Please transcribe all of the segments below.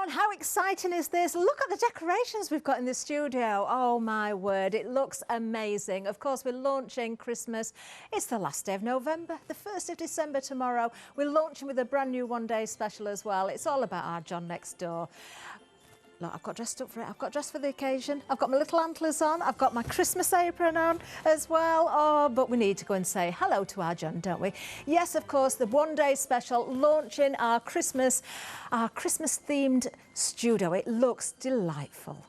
John, how exciting is this? Look at the decorations we've got in the studio. Oh my word, it looks amazing. Of course, we're launching Christmas. It's the last day of November, the 1st of December tomorrow. We're launching with a brand new one-day special as well. It's all about our John next door. Look, I've got dressed up for it. I've got dressed for the occasion. I've got my little antlers on. I've got my Christmas apron on as well. Oh, but we need to go and say hello to our John, don't we? Yes, of course, the one-day special, launching our Christmas-themed studio. It looks delightful.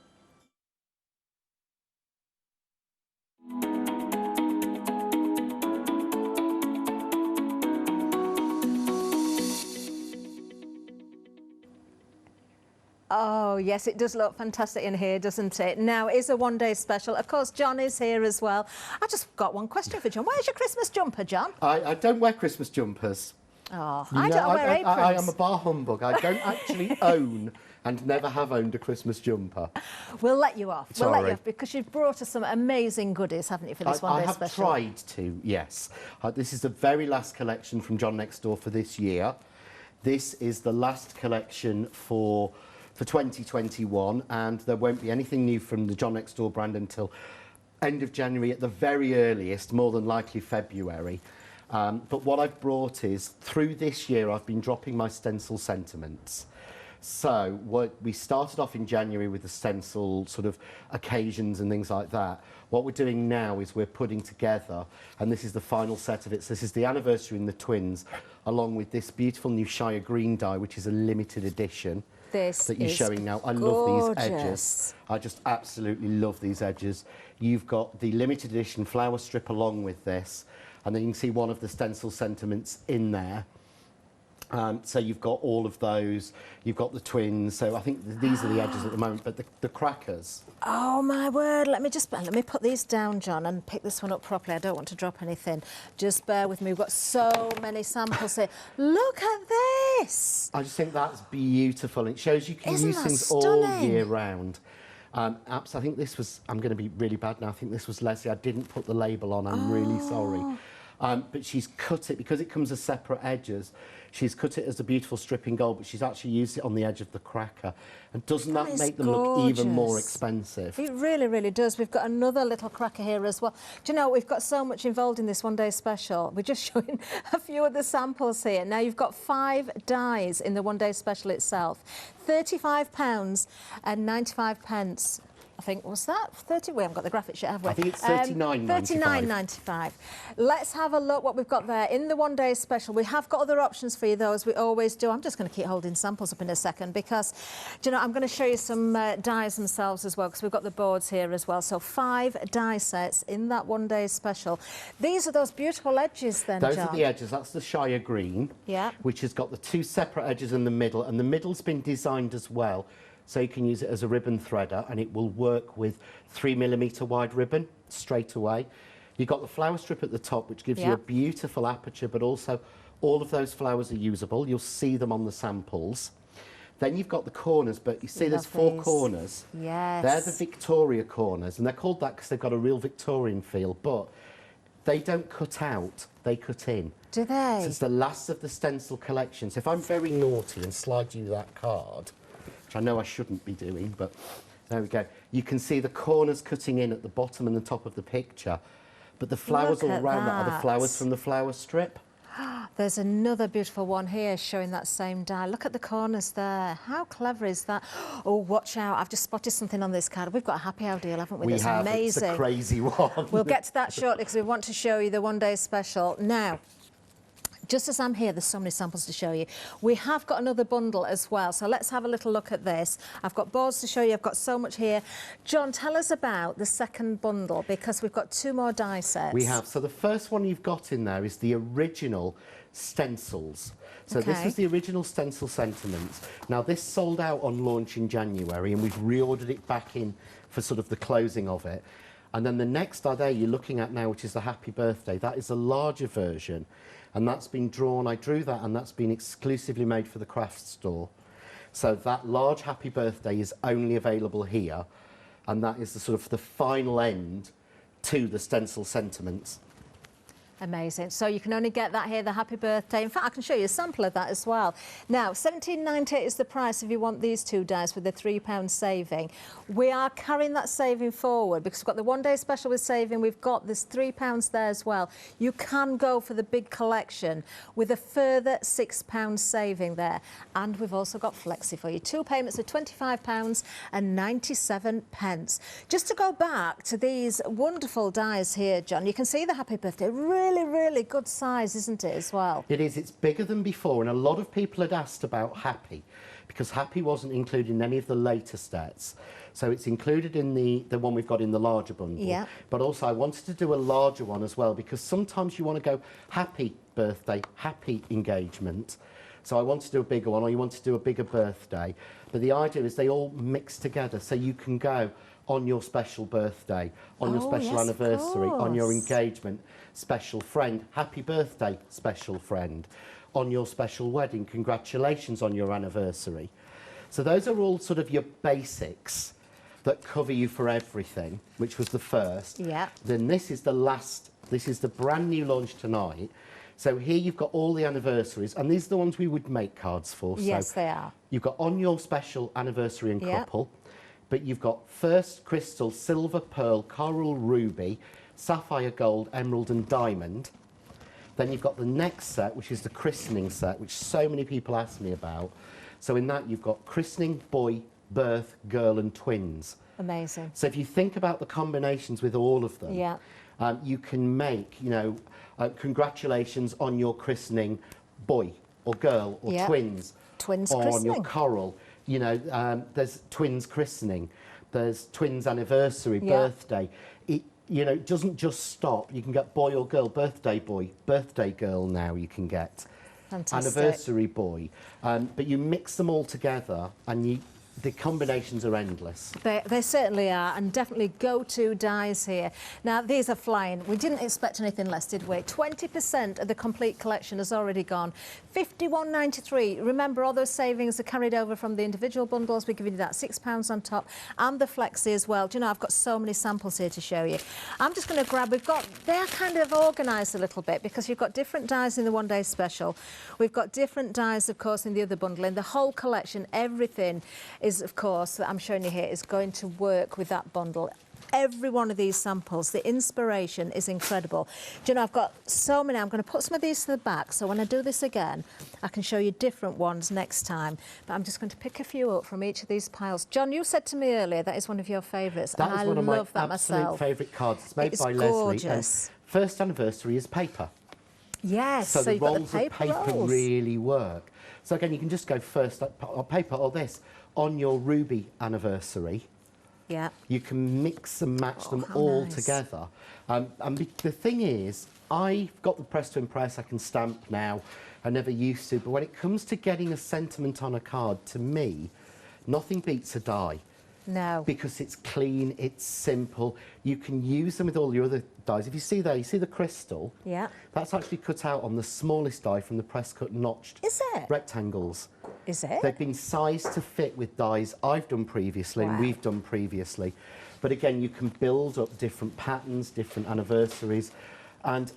Oh, yes, it does look fantastic in here, doesn't it? Now, it's a one-day special. Of course, John is here as well. I just got one question for John. Where's your Christmas jumper, John? I don't wear Christmas jumpers. Oh, I don't wear aprons. I am a bar humbug. I don't actually own and never have owned a Christmas jumper. We'll let you off. Sorry. We'll let you off because you've brought us some amazing goodies, haven't you, for this one-day special? I have tried to, yes. This is the very last collection from John Next Door for this year. This is the last collection for 2021, and there won't be anything new from the John Next Door brand until end of January at the very earliest, more than likely February. But what I've brought is, through this year, I've been dropping my stencil sentiments. So we started off in January with the stencil sort of occasions and things like that. What we're doing now is we're putting together, and this is the final set of it. So this is the anniversary in the twins, along with this beautiful new Shire green die, which is a limited edition. That you're showing now. I love these edges. I just absolutely love these edges. You've got the limited edition flower strip along with this, and then you can see one of the stencil sentiments in there. So you've got all of those. You've got the twins. So I think these are the edges at the moment, but the crackers. Oh my word! Let me put these down, John, and pick this one up properly. I don't want to drop anything. Just bear with me. We've got so many samples here. Look at this! I just think that's beautiful. It shows you can use things all year round. I think this was, I'm going to be really bad now, I think this was Leslie. I didn't put the label on, I'm really sorry. But she's cut it, because it comes as separate edges, she's cut it as a beautiful strip in gold, but she's actually used it on the edge of the cracker. And doesn't that make them look even more expensive? It really, really does. We've got another little cracker here as well. Do you know, we've got so much involved in this one-day special. We're just showing a few of the samples here. Now, you've got 5 dies in the one-day special itself. £35 and 95 pence. I think, was that 30? We haven't got the graphic sheet, have we? I think it's £39.95. £39.95. Let's have a look what we've got there in the one-day special. We have got other options for you, though, as we always do. I'm just going to keep holding samples up in a second because, do you know, I'm going to show you some dies themselves as well, because we've got the boards here as well. So 5 die sets in that one-day special. These are those beautiful edges then, Those John. are the edges. That's the Shire green, which has got the 2 separate edges in the middle, and the middle's been designed as well, so you can use it as a ribbon threader, and it will work with 3mm wide ribbon straight away. You've got the flower strip at the top, which gives you a beautiful aperture, but also all of those flowers are usable. You'll see them on the samples. Then you've got the corners, but you see there's 4 corners. Yes. They're the Victoria corners, and they're called that because they've got a real Victorian feel, but they don't cut out, they cut in. Do they? So it's the last of the stencil collection. So if I'm very naughty and slide you that card, which I know I shouldn't be doing, but there we go. You can see the corners cutting in at the bottom and the top of the picture, but the flowers all around that are the flowers from the flower strip. There's another beautiful one here showing that same die. Look at the corners there. How clever is that? Oh, watch out. I've just spotted something on this card. We've got a happy hour deal, haven't we? That's amazing. It's a crazy one. We'll get to that shortly because we want to show you the one-day special. Now, just as I'm here, there's so many samples to show you. We have got another bundle as well, so let's have a little look at this. I've got boards to show you. I've got so much here. John, tell us about the second bundle, because we've got 2 more die sets. We have. So the first one you've got in there is the original stencils. So this was the original stencil sentiments. Now, this sold out on launch in January, and we've reordered it back in for sort of the closing of it. And then the next die there you're looking at now, which is the Happy Birthday. That is a larger version. And that's been drawn, I drew that, and that's been exclusively made for the craft store. So that large Happy Birthday is only available here, and that is the sort of the final end to the stencil sentiments. Amazing. So you can only get that here, the happy birthday. In fact, I can show you a sample of that as well. Now, £17.98 is the price if you want these two dies with the £3 saving. We are carrying that saving forward because we've got the one-day special with saving. We've got this £3 there as well. You can go for the big collection with a further £6 saving there. And we've also got Flexi for you. Two payments of £25.97. Just to go back to these wonderful dies here, John, you can see the happy birthday. Really good size, isn't it, as well? It is. It's bigger than before, and a lot of people had asked about Happy because Happy wasn't included in any of the later sets. So it's included in the one we've got in the larger bundle. Yeah. But also I wanted to do a larger one as well because sometimes you want to go happy birthday, happy engagement. So I want to do a bigger one, or you want to do a bigger birthday. But the idea is they all mix together, so you can go on your special birthday, on your special anniversary, on your engagement, special friend, happy birthday, special friend, on your special wedding, congratulations on your anniversary. So those are all sort of your basics that cover you for everything, which was the first. Yeah. Then this is the last, this is the brand new launch tonight. So here you've got all the anniversaries, and these are the ones we would make cards for. Yes, so they are. You've got on your special anniversary and couple, but you've got first crystal, silver, pearl, coral, ruby, sapphire, gold, emerald and diamond. Then you've got the next set, which is the christening set, which so many people ask me about. So in that you've got christening, boy, birth, girl and twins. Amazing. So if you think about the combinations with all of them, you can make, you know, congratulations on your christening, boy or girl or twins. Twins or christening. on your coral. You know, there's twins christening, there's twins anniversary, birthday. It, you know, it doesn't just stop. You can get boy or girl, birthday boy, birthday girl now you can get. Fantastic. Anniversary boy. But you mix them all together and the combinations are endless. They certainly are, and definitely go-to dies here. Now, these are flying. We didn't expect anything less, did we? 20% of the complete collection has already gone. £51.93. Remember, all those savings are carried over from the individual bundles. We're giving you that £6 on top, and the Flexi as well. Do you know, I've got so many samples here to show you. I'm just going to grab, they're kind of organised a little bit because you've got different dies in the one-day special. We've got different dies, of course, in the other bundle. In the whole collection, everything is, of course, that I'm showing you here is going to work with that bundle. Every one of these samples, the inspiration is incredible. Do you know, I've got so many. I'm going to put some of these to the back, so when I do this again, I can show you different ones next time. But I'm just going to pick a few up from each of these piles. John, you said to me earlier that is one of your favourites. That is one of my absolute favourite cards. It's made by gorgeous. Leslie. And first anniversary is paper. Yes, so the you've got rolls the paper of paper rolls. Really work. So again, you can just go first on paper or this. On your ruby anniversary, you can mix and match them all together. And the thing is, I've got the press to impress, I can stamp now, I never used to, but when it comes to getting a sentiment on a card, to me, nothing beats a die. No. Because it's clean, it's simple. You can use them with all your other dies. If you see there, you see the crystal? Yeah. That's actually cut out on the smallest die from the press cut notched rectangles. Is it? They've been sized to fit with dies I've done previously and we've done previously. But again, you can build up different patterns, different anniversaries. And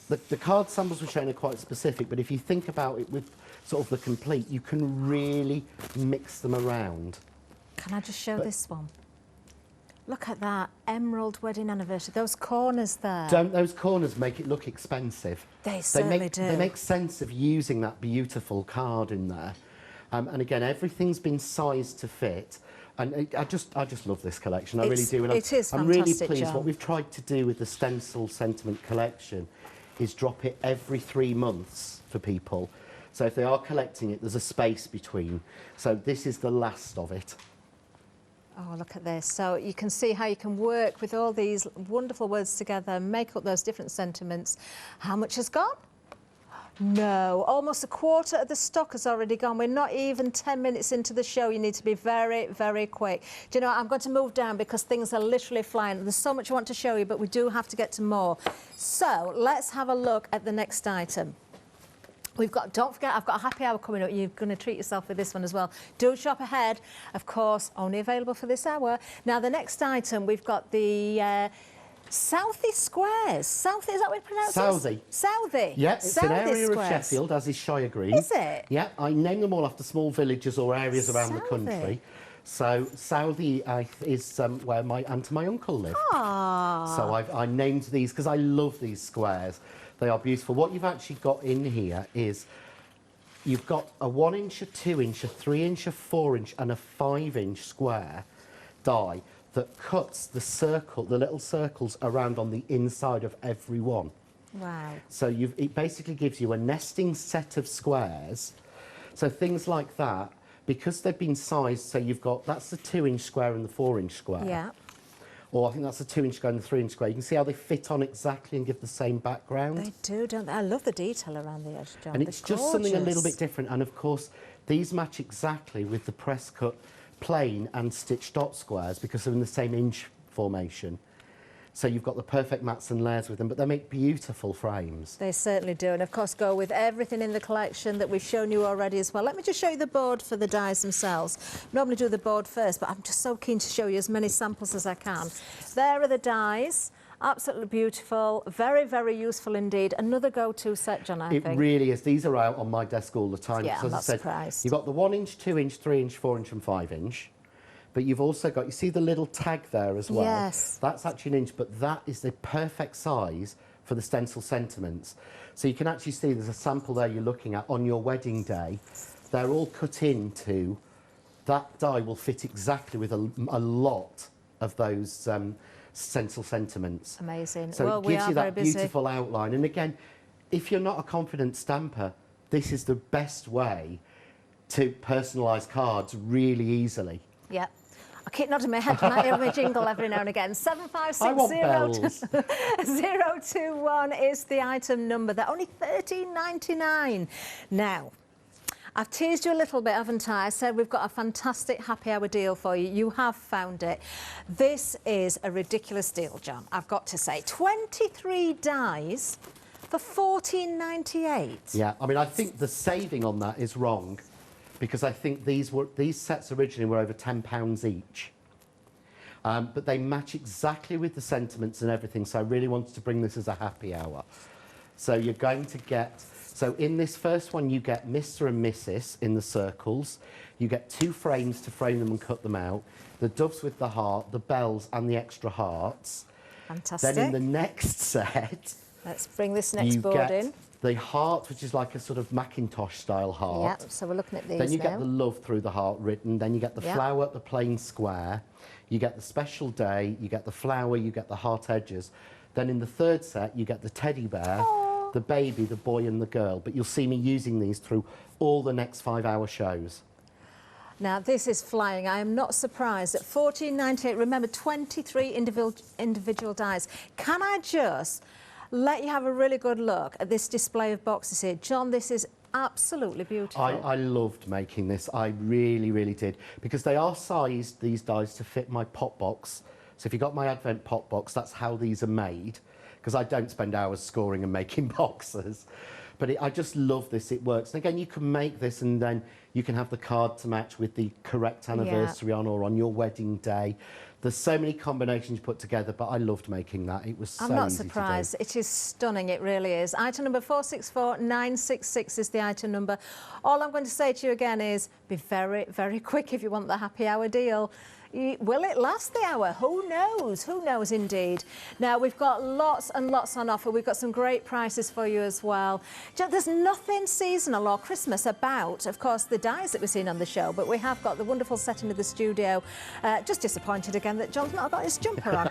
the card samples we're showing are quite specific, but if you think about it with sort of the complete, you can really mix them around. Can I just show this one? Look at that, emerald wedding anniversary. Those corners there. Don't those corners make it look expensive? They certainly do. They make sense of using that beautiful card in there. And again, everything's been sized to fit. And I just love this collection. I really do. And it is fantastic, I'm really pleased. John. What we've tried to do with the Stencil Sentiment collection is drop it every 3 months for people. So if they are collecting it, there's a space between. So this is the last of it. Oh, look at this. So you can see how you can work with all these wonderful words together, make up those different sentiments. How much has gone? No, almost a quarter of the stock has already gone. We're not even 10 minutes into the show. You need to be very, very quick. Do you know, I'm going to move down because things are literally flying. There's so much I want to show you, but we do have to get to more. So let's have a look at the next item. We've got, don't forget, I've got a happy hour coming up. You're going to treat yourself with this one as well. Do shop ahead. Of course, only available for this hour. Now, the next item, we've got the Southie Squares. Southie, is that what you pronounce it? Southie. Southie. Yeah, it's an area Squares. of Sheffield, as is Shire Green. Is it? Yeah, I name them all after small villages or areas around the country. So Southie is where my aunt and my uncle live. Ah. So I named these because I love these squares. They are beautiful. What you've actually got in here is you've got a 1 inch, a 2 inch, a 3 inch, a 4 inch and a 5 inch square die that cuts the circle, the little circles around on the inside of every one. Wow. So it basically gives you a nesting set of squares. So things like that, because they've been sized, so you've got, that's the 2 inch square and the 4 inch square. Yeah. Or I think that's the 2 inch square and the 3 inch square. You can see how they fit on exactly and give the same background. They do, don't they? I love the detail around the edge, John. And it's just something a little bit different. And of course, these match exactly with the press cut plain and stitched dot squares because they're in the same inch formation. So you've got the perfect mats and layers with them, but they make beautiful frames. They certainly do, and of course go with everything in the collection that we've shown you already as well. Let me just show you the board for the dies themselves. Normally do the board first, but I'm just so keen to show you as many samples as I can. There are the dies. Absolutely beautiful, very, very useful indeed. Another go-to set, John, I think. It really is. These are out on my desk all the time. Yeah, I'm not as I said, surprised. You've got the 1 inch, 2 inch, 3 inch, 4 inch and 5 inch. But you've also got, you see the little tag there as well? Yes. That's actually an inch, but that is the perfect size for the stencil sentiments. So you can actually see there's a sample there you're looking at on your wedding day. They're all cut into, that die will fit exactly with a lot of those stencil sentiments. Amazing. So well, it gives you that busy. beautiful outline. And again, if you're not a confident stamper, this is the best way to personalise cards really easily. Yeah. I keep nodding my head, might hear my jingle every now and again. 7560021 is the item number. They're only $13.99. Now, I've teased you a little bit, haven't I? I said we've got a fantastic happy hour deal for you. You have found it. This is a ridiculous deal, John, I've got to say. 23 dies for $14.98. Yeah, I mean, I think the saving on that is wrong, because I think these sets originally were over £10 each. But they match exactly with the sentiments and everything, so I really wanted to bring this as a happy hour. So you're going to get, so in this first one you get Mr. and Mrs. in the circles, you get 2 frames to frame them and cut them out, the doves with the heart, the bells and the extra hearts. Fantastic. Then in the next set, let's bring this next board in. The heart, which is like a sort of Macintosh style heart. Yeah, so we're looking at these Then you now. get the love through the heart written, then you get the flower, the plain square, you get the special day, you get the flower, you get the heart edges. Then in the third set, you get the teddy bear, the baby, the boy and the girl. But you'll see me using these through all the next 5-hour shows. Now, this is flying. I am not surprised. At $14.98, remember, 23 individual dies. Can I just let you have a really good look at this display of boxes here? John, this is absolutely beautiful. I loved making this. I really, really did. Because they are sized, these dies, to fit my pot box. So if you got my Advent pot box, that's how these are made. Because I don't spend hours scoring and making boxes. But I just love this, it works. And again, you can make this and then you can have the card to match with the correct anniversary on or on your wedding day. There's so many combinations put together, but I loved making that. It was so easy to do. I'm not surprised. It is stunning, it really is. Item number 464966 is the item number. All I'm going to say to you again is be very, very quick if you want the happy hour deal. Will it last the hour? Who knows? Who knows indeed. Now, we've got lots and lots on offer. We've got some great prices for you as well. There's nothing seasonal or Christmas about, of course, the dies that we've seen on the show, but we have got the wonderful setting of the studio. Just disappointed again that John's not got his jumper on.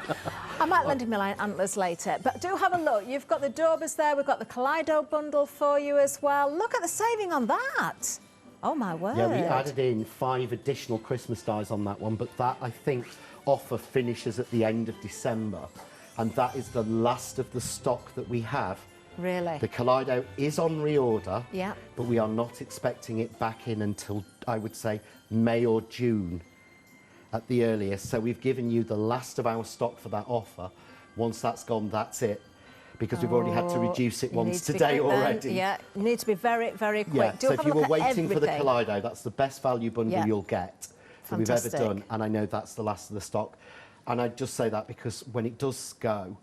I might lend him my antlers later, but do have a look. You've got the Daubers there. We've got the Kaleido bundle for you as well. Look at the saving on that. Oh, my word. Yeah, we added in 5 additional Christmas dies on that one, but that, I think, offer finishes at the end of December. And that is the last of the stock that we have. Really? The Kaleido is on reorder, yeah, but we are not expecting it back in until, I would say, May or June at the earliest. So we've given you the last of our stock for that offer. Once that's gone, that's it. Because we've already had to reduce it once today already. Yeah, you need to be very, very quick. Yeah, so if you were waiting for the Kaleido, that's the best value bundle you'll get that we've ever done, and I know that's the last of the stock. And I just say that because when it does go,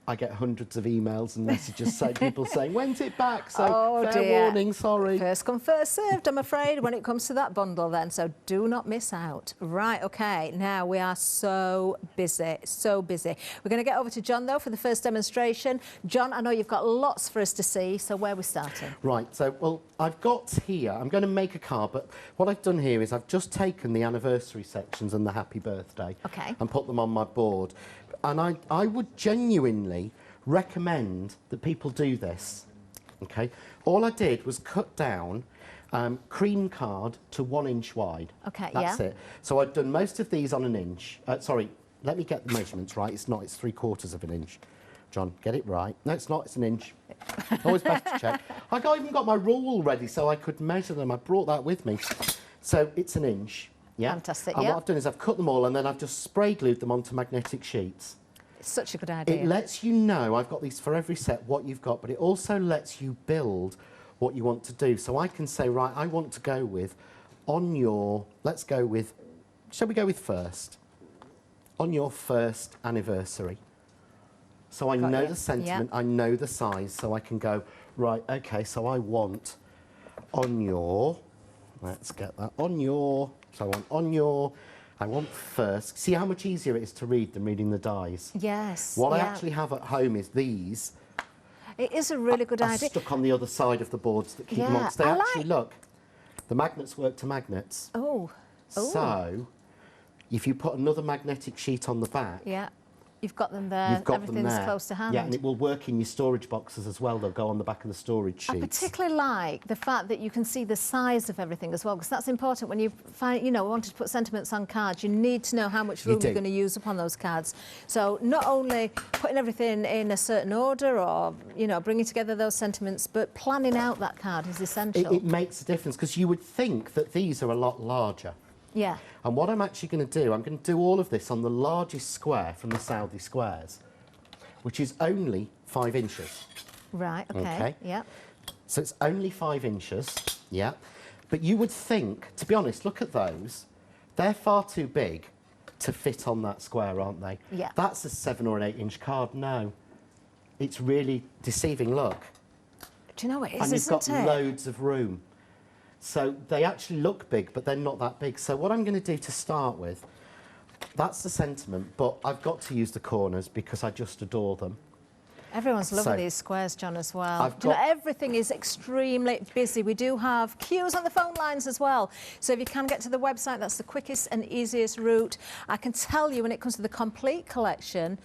I get hundreds of emails and messages saying people saying, when's it back? So fair warning, sorry. First come, first served, I'm afraid, when it comes to that bundle then. So do not miss out. Right, OK, now we are so busy, so busy. We're going to get over to John, though, for the first demonstration. John, I know you've got lots for us to see, so where are we starting? Right, so, well, I've got here, I'm going to make a card, but what I've done here is I've just taken the anniversary sections and the happy birthday and put them on my board. And I would genuinely recommend that people do this, OK? All I did was cut down cream card to 1 inch wide. OK, That's it. So I've done most of these on 1 inch. Sorry, let me get the measurements right. It's not, it's 3/4 of an inch. John, get it right. No, it's not, it's 1 inch. Always best to check. I even got my rule ready so I could measure them. I brought that with me. So it's 1 inch. Yeah. Fantastic, and what I've done is I've cut them all and then I've just spray glued them onto magnetic sheets. It's such a good idea. It lets you know, I've got these for every set, what you've got, but it also lets you build what you want to do. So I can say, right, I want to go with, on your, let's go with, shall we go with first? On your first anniversary. So I know the sentiment, I know the size, so I can go, right, OK, so I want on your, let's get that, on your, so I want on your, I want first. See how much easier it is to read than reading the dies? Yes. What I actually have at home is these. It is a really good idea. Stuck on the other side of the boards that keep them on. They actually, look, the magnets work to magnets. Oh. So, if you put another magnetic sheet on the back, you've got them there. You've got everything's them there. Close to hand. Yeah, and it will work in your storage boxes as well. They'll go on the back of the storage sheets. I particularly like the fact that you can see the size of everything as well, because that's important when you find, you know, wanting to put sentiments on cards. You need to know how much room you're going to use upon those cards. So not only putting everything in a certain order or, you know, bringing together those sentiments, but planning out that card is essential. It makes a difference because you would think that these are a lot larger. Yeah. And what I'm actually going to do, I'm going to do all of this on the largest square from the Saudi squares, which is only 5 inches. Right, OK. Yeah. So it's only 5 inches, yeah. But you would think, to be honest, look at those. They're far too big to fit on that square, aren't they? Yeah. That's a 7 or an 8 inch card. No. It's really deceiving. Look. Do you know what it is, and you've got loads of room. So they actually look big, but they're not that big. So what I'm going to do to start with, that's the sentiment, but I've got to use the corners because I just adore them. Everyone's loving these squares, John, as well. Do you know, everything is extremely busy. We do have queues on the phone lines as well. So if you can get to the website, that's the quickest and easiest route. I can tell you when it comes to the complete collection,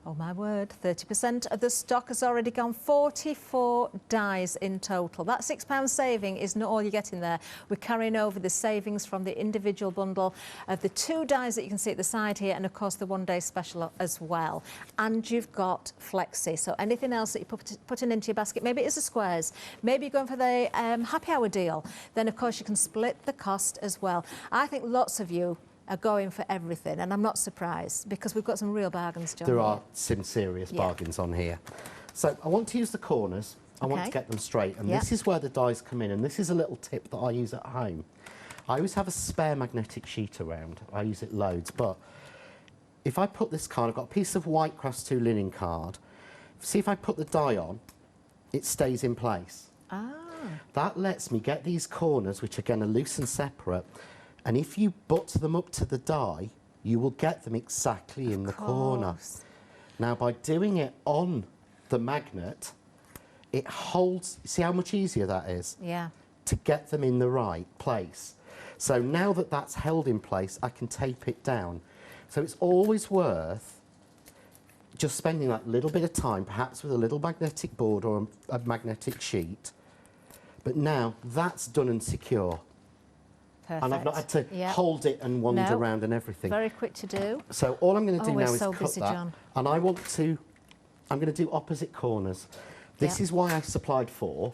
oh my word, 30% of the stock has already gone. 44 dies in total. That £6 saving is not all you're getting there. We're carrying over the savings from the individual bundle of the 2 dies that you can see at the side here, and of course the 1 day special as well. And you've got flexi. So anything else that you're putting into your basket, maybe it is the squares, maybe you're going for the happy hour deal, then of course you can split the cost as well. I think lots of you are going for everything, and I'm not surprised because we've got some real bargains, John. There are some serious bargains on here. So I want to use the corners. I want to get them straight, and this is where the dies come in, and this is a little tip that I use at home. I always have a spare magnetic sheet around. I use it loads, but if I put this card, I've got a piece of white cross 2 linen card. See if I put the die on, it stays in place. That lets me get these corners, which again are loose and separate, and if you butt them up to the die, you will get them exactly in the corner. Now, by doing it on the magnet, it holds, see how much easier that is? Yeah. To get them in the right place. So now that that's held in place, I can tape it down. So it's always worth just spending that little bit of time, perhaps with a little magnetic board or a magnetic sheet. But now that's done and secure. Perfect. And I've not had to hold it and wander around and everything. Very quick to do. So all I'm going to do now is so cut busy, that. John. And I'm going to do opposite corners. This is why I supplied 4.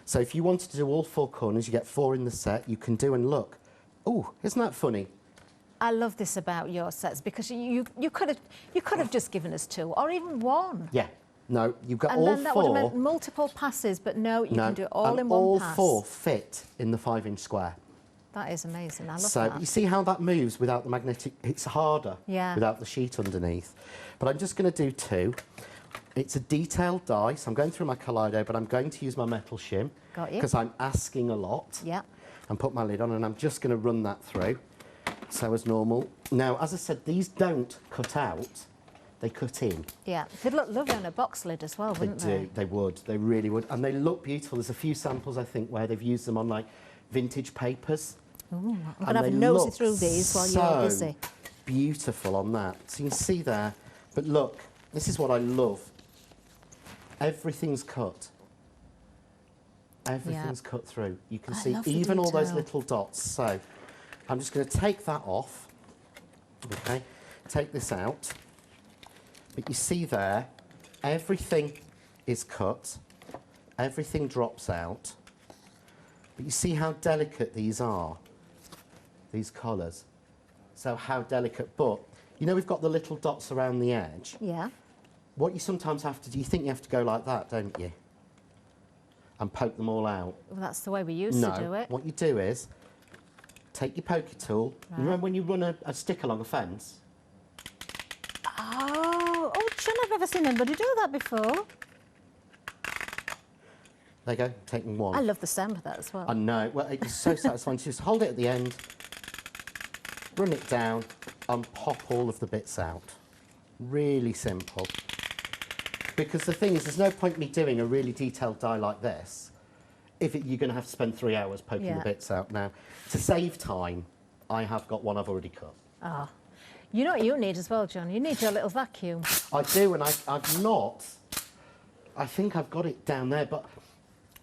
So if you wanted to do all 4 corners, you get 4 in the set. You can do, and look. Oh, isn't that funny? I love this about your sets because you could have just given us 2 or even 1. Yeah. No, you've got all 4. And then that would have meant multiple passes, but no, you can do it all in one pass. All 4 fit in the 5 inch square. That is amazing. I love So that. you see how that moves without the magnetic, it's harder Yeah. without the sheet underneath. But I'm just going to do 2. It's a detailed die, so I'm going through my Kaleido, but I'm going to use my metal shim. Got you. Because I'm asking a lot. Yeah. And put my lid on, and I'm just going to run that through. So as normal. Now, as I said, these don't cut out, they cut in. Yeah. They'd look lovely on a box lid as well, wouldn't they? They would, they really would. And they look beautiful. There's a few samples, I think, where they've used them on like vintage papers. Ooh, I'm going to have a nosy through these while you're busy. Beautiful on that. So you can see there. But look, this is what I love. Everything's cut. Everything's cut through. You can see even all those little dots. So I'm just going to take that off. Okay, take this out. But you see there, everything is cut. Everything drops out. But you see how delicate these are, these colours. So how delicate, but you know we've got the little dots around the edge. Yeah. What you sometimes have to do, you think you have to go like that, don't you? And poke them all out. Well, that's the way we used to do it. What you do is take your poker tool. Right. You remember when you run a stick along a fence? Oh, John, I've never seen anybody do that before. There you go, taking one. I love the sound of that as well. I know. Well, it's so satisfying. Just hold it at the end, run it down, and pop all of the bits out. Really simple. Because the thing is, there's no point me doing a really detailed die like this if you're going to have to spend 3 hours poking the bits out. Now, to save time, I have got one I've already cut. Ah. You know what you need as well, John? You need your little vacuum. I do, and I've not. I think I've got it down there, but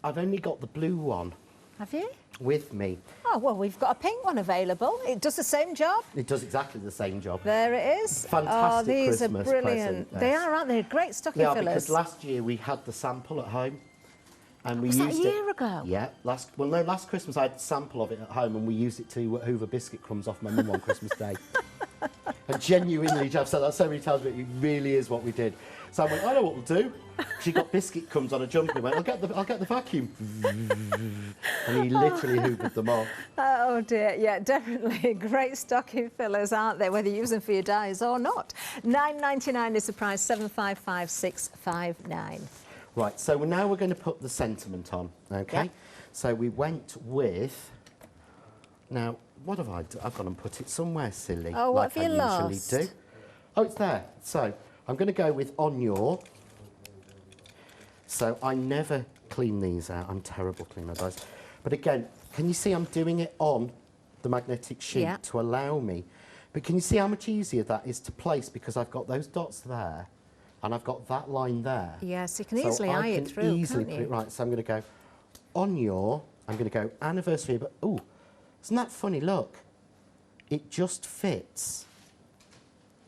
I've only got the blue one. Have you? With me. Oh, well, we've got a pink one available. It does the same job. It does exactly the same job. There it is. Fantastic these Christmas are brilliant. present, They yes. are, aren't they? Great stocking Yeah, fillers. because last year we had the sample at home. And we Was used that a it. year ago? Yeah, last Christmas I had a sample of it at home and we used it to hoover biscuit crumbs off my mum on Christmas Day. And genuinely, I've said that so many times, but it really is what we did. So I went, I know what we'll do. She got biscuit crumbs on a jumper and went, I'll get the vacuum. And he literally hoovered them off. Oh dear, yeah, definitely great stocking fillers, aren't they? Whether you use them for your dies or not. £9.99 is the price. 755 Right, so now we're going to put the sentiment on, okay? Yeah. So we went with, now, what have I done? I've gone and put it somewhere silly. Oh, what like have you I lost? usually do. Oh, it's there. So I'm going to go with on your. So I never clean these out. I'm terrible cleaner, guys. But again, can you see I'm doing it on the magnetic sheet to allow me? But can you see how much easier that is to place because I've got those dots there and I've got that line there. Yes, you can easily eye it through, easily can't put you? it right. So I'm going to go on your, I'm going to go anniversary, but oh, isn't that funny? Look, it just fits.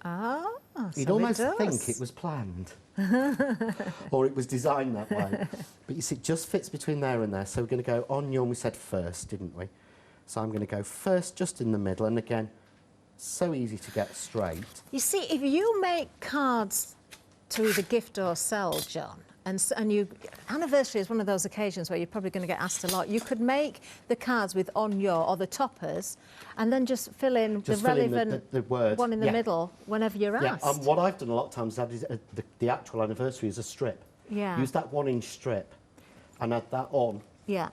Ah, You'd so almost it does. think it was planned. Or it was designed that way. But you see, it just fits between there and there. So we're going to go on your, and we said first, didn't we? So I'm going to go first, just in the middle. And again, so easy to get straight. You see, if you make cards to either gift or sell, John, and you, anniversary is one of those occasions where you're probably going to get asked a lot. You could make the cards with on your or the toppers, and then just fill in the relevant the word. one in the middle whenever you're asked. Yeah, what I've done a lot of times is the actual anniversary is a strip. Yeah. Use that 1-inch strip and add that on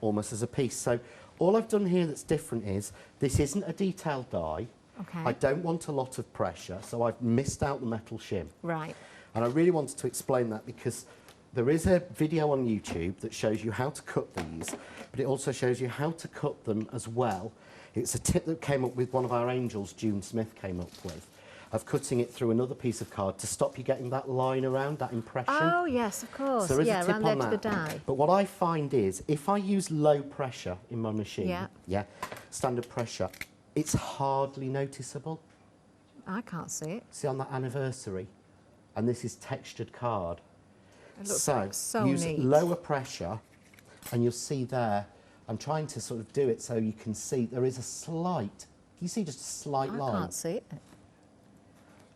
almost as a piece. So all I've done here that's different is this isn't a detailed die. Okay. I don't want a lot of pressure, so I've missed out the metal shim. Right. And I really wanted to explain that because there is a video on YouTube that shows you how to cut these, but it also shows you how to cut them as well. It's a tip that came up with one of our angels, June Smith, came up with, of cutting it through another piece of card to stop you getting that line around, that impression. Oh, yes, of course. So there is yeah, a tip around on the edge that. of the die. But what I find is, if I use low pressure in my machine, standard pressure, it's hardly noticeable. I can't see it. See on that anniversary, and this is textured card. It looks So, like so use neat. lower pressure, and you'll see there, I'm trying to sort of do it so you can see there is a slight, can you see just a slight line? I can't see it.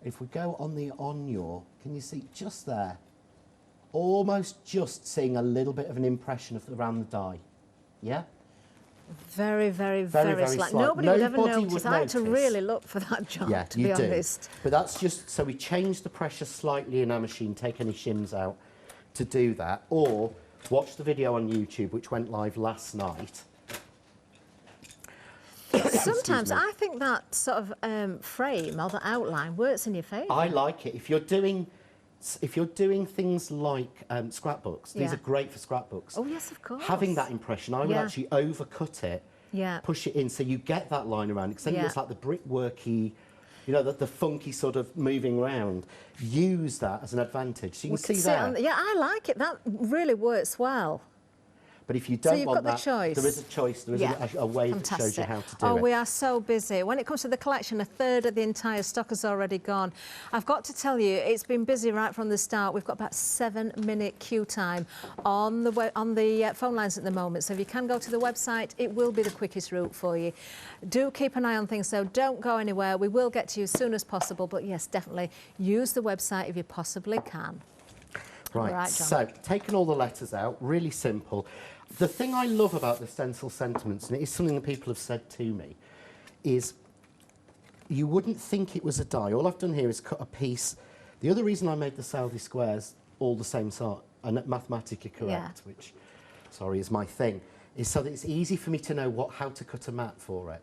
If we go on the on your, can you see just there? Almost just seeing a little bit of an impression of around the die. Yeah? Very, very, Very, very very slight. slight. Nobody would ever Nobody notice. would I had to notice. really look for that, John, Yeah, to you be do. honest. But that's just, so we change the pressure slightly in our machine, take any shims out to do that. Or watch the video on YouTube, which went live last night. Sometimes I think that sort of frame or the outline works in your favour. I like it. If you're doing things like scrapbooks, these Yeah. are great for scrapbooks. Oh, yes, of course. Having that impression, I would Yeah. actually overcut it, Yeah. push it in so you get that line around it, because then Yeah. it looks like the brickworky, you know, the funky sort of moving round. Use that as an advantage. So you We can could see sit there. on yeah, I like it. That really works well. But if you So don't you've want got the that, choice. there is a choice. There is Yeah. a way that shows you Fantastic. how to do Oh, it. we are so busy. When it comes to the collection, a third of the entire stock has already gone. I've got to tell you, it's been busy right from the start. We've got about 7-minute queue time on the phone lines at the moment. So if you can go to the website, it will be the quickest route for you. Do keep an eye on things, though. Don't go anywhere. We will get to you as soon as possible. But yes, definitely use the website if you possibly can. Right, All right, John. so taking all the letters out, really simple. The thing I love about the stencil sentiments, and it is something that people have said to me, is you wouldn't think it was a die. All I've done here is cut a piece. The other reason I made the Southey squares all the same sort, and mathematically correct, which, sorry, is my thing, is so that it's easy for me to know how to cut a mat for it.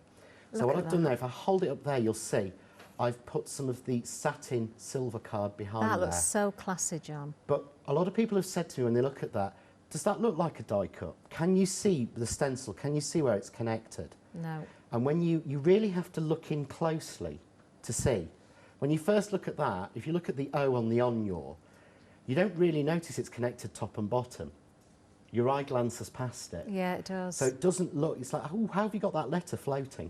So Look what at I've done that. there, if I hold it up there, you'll see, I've put some of the satin silver card behind That there. looks so classy, John. But a lot of people have said to me when they look at that, does that look like a die cut? Can you see the stencil? Can you see where it's connected? No. And when you really have to look in closely to see. When you first look at that, if you look at the O on the onyor, you don't really notice it's connected top and bottom. Your eye glances past it. Yeah, it does. So it doesn't look, it's like, oh, how have you got that letter floating?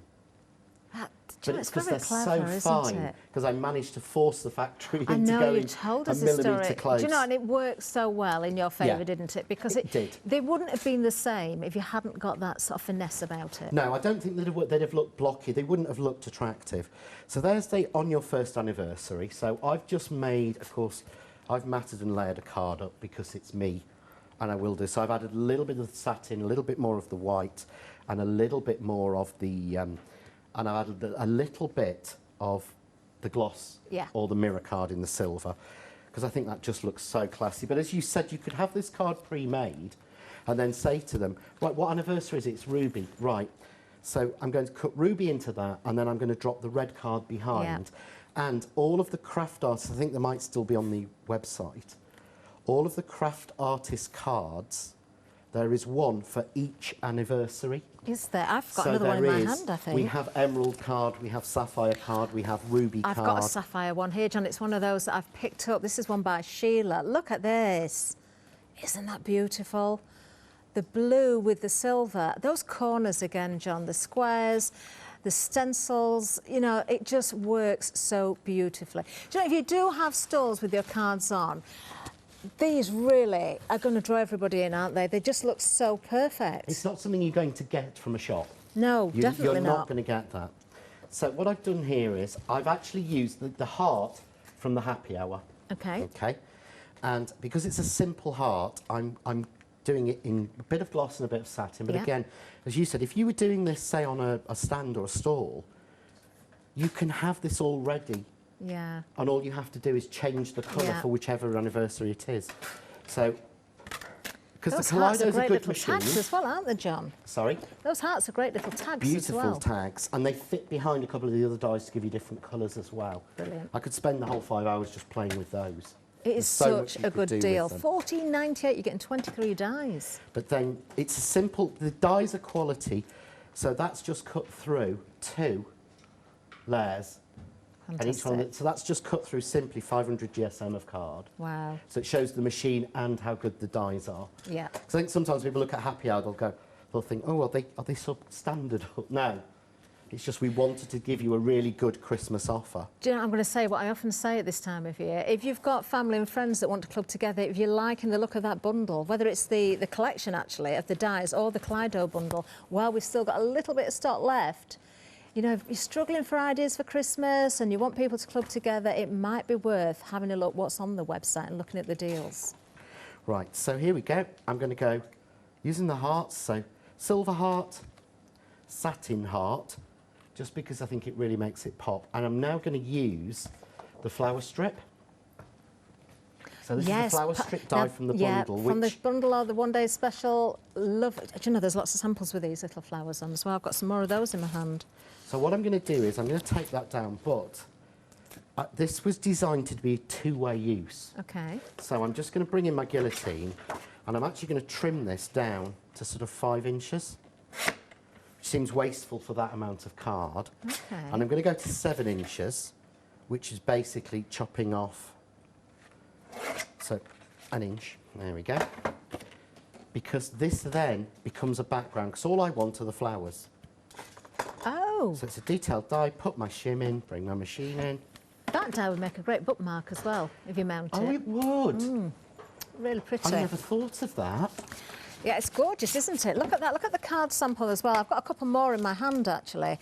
Do you But know, it's it's because very they're clever, so isn't fine, it? because I managed to force the factory I into know, going you told a us this millimetre story. close. Do you know, and it worked so well in your favour, Yeah. didn't it? Because It did. they wouldn't have been the same if you hadn't got that sort of finesse about it. No, I don't think they'd have looked blocky. They wouldn't have looked attractive. So there's the on your first anniversary. So I've just made, of course, I've matted and layered a card up because it's me, and I will do. So I've added a little bit of the satin, a little bit more of the white, and a little bit more of the, and I've added a little bit of the gloss or the mirror card in the silver, because I think that just looks so classy. But as you said, you could have this card pre-made and then say to them, right, what anniversary is it? It's Ruby. Right. So I'm going to cut Ruby into that, and then I'm going to drop the red card behind. And all of the craft artists, I think they might still be on the website, all of the craft artist cards, there is one for each anniversary. Is there? I've got So another one in there my is- hand, I think. We have emerald card, we have sapphire card, we have ruby I've card. got a sapphire one here, John. It's one of those that I've picked up. This is one by Sheila. Look at this. Isn't that beautiful? The blue with the silver. Those corners again, John, the squares, the stencils, you know, it just works so beautifully. Do you know, if you do have stalls with your cards on, these really are going to draw everybody in, aren't they? They just look so perfect. It's not something you're going to get from a shop. No, definitely You're not. not going to get that. So what I've done here is I've actually used the heart from the happy hour. Okay. Okay. And because it's a simple heart, I'm doing it in a bit of gloss and a bit of satin. But Yeah. again, as you said, if you were doing this, say, on a stand or a stall, you can have this all ready. Yeah. And all you have to do is change the colour Yeah. for whichever anniversary it is. So, because Those the hearts are Kaleido's a great good little machine. tags as well, aren't they, John? Sorry? Those hearts are great little tags Beautiful as well. tags, and they fit behind a couple of the other dies to give you different colours as well. Brilliant. I could spend the whole 5 hours just playing with those. It is There's so much such you a could good do with deal. them. $14.98, you're getting 23 dies. But then it's a simple, the dies are quality, so that's just cut through 2 layers. And each one, Fantastic. so that's just cut through simply 500 GSM of card. Wow. So it shows the machine and how good the dies are. Yeah. Because I think sometimes people look at happy hour, they'll think, oh, are they substandard? No. It's just we wanted to give you a really good Christmas offer. Do you know, I'm going to say what I often say at this time of year. If you've got family and friends that want to club together, if you're liking the look of that bundle, whether it's the collection, actually, of the dies or the Kaleido bundle, while we've still got a little bit of stock left, you know, if you're struggling for ideas for Christmas and you want people to club together, it might be worth having a look what's on the website and looking at the deals. Right, so here we go. I'm going to go using the hearts. So silver heart, satin heart, just because I think it really makes it pop. And I'm now going to use the flower strip. So this is the flower strip die from the bundle. From the bundle or the one-day special. Love it. Do you know, there's lots of samples with these little flowers on as well. I've got some more of those in my hand. So what I'm going to do is I'm going to take that down, but this was designed to be a two-way use. Okay. So I'm just going to bring in my guillotine, and I'm actually going to trim this down to sort of 5 inches. Which seems wasteful for that amount of card. Okay. And I'm going to go to 7 inches, which is basically chopping off, so 1 inch, there we go. Because this then becomes a background, because all I want are the flowers. Oh. So it's a detailed die, put my shim in, bring my machine in. That die would make a great bookmark as well, if you mount it. Oh, it would. Really pretty. I never thought of that. Yeah, it's gorgeous, isn't it? Look at that. Look at the card sample as well. I've got a couple more in my hand, actually.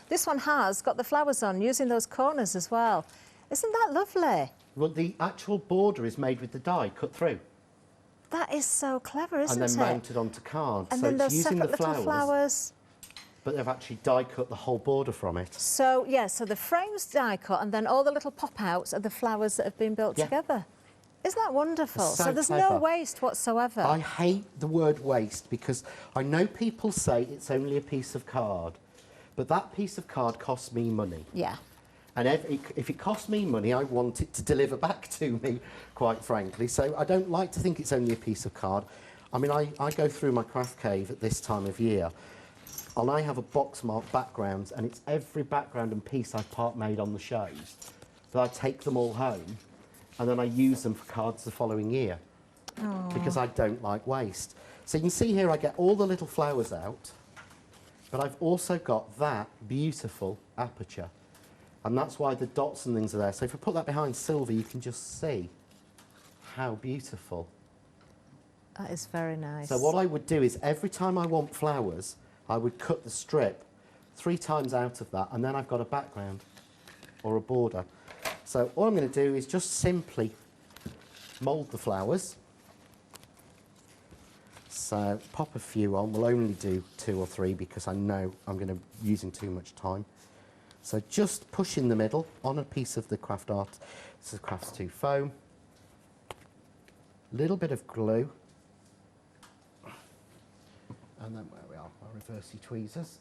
This one has got the flowers on, using those corners as well. Isn't that lovely? Well, the actual border is made with the die cut through. That is so clever, isn't it? And then mounted onto cards. And so then it's those using separate the little flowers. But they've actually die cut the whole border from it. So, yeah, so the frame's die cut and then all the little pop-outs are the flowers that have been built together. Isn't that wonderful? So there's no waste whatsoever. I hate the word waste because I know people say it's only a piece of card, but that piece of card costs me money. Yeah. And if it costs me money, I want it to deliver back to me, quite frankly. So I don't like to think it's only a piece of card. I mean, I go through my craft cave at this time of year, and I have a box marked backgrounds, and it's every background and piece I've part made on the shows. So I take them all home, and then I use them for cards the following year. Aww. Because I don't like waste. So you can see here I get all the little flowers out, but I've also got that beautiful aperture. And that's why the dots and things are there. So if I put that behind silver, you can just see how beautiful. That is very nice. So what I would do is every time I want flowers, I would cut the strip 3 times out of that, and then I've got a background or a border. So all I'm going to do is just simply mould the flowers. So pop a few on. We'll only do 2 or 3 because I know I'm going to be using too much time. So just push in the middle on a piece of the craft art. This is Crafts 2 foam. Little bit of glue. And then where we are, our reversey tweezers.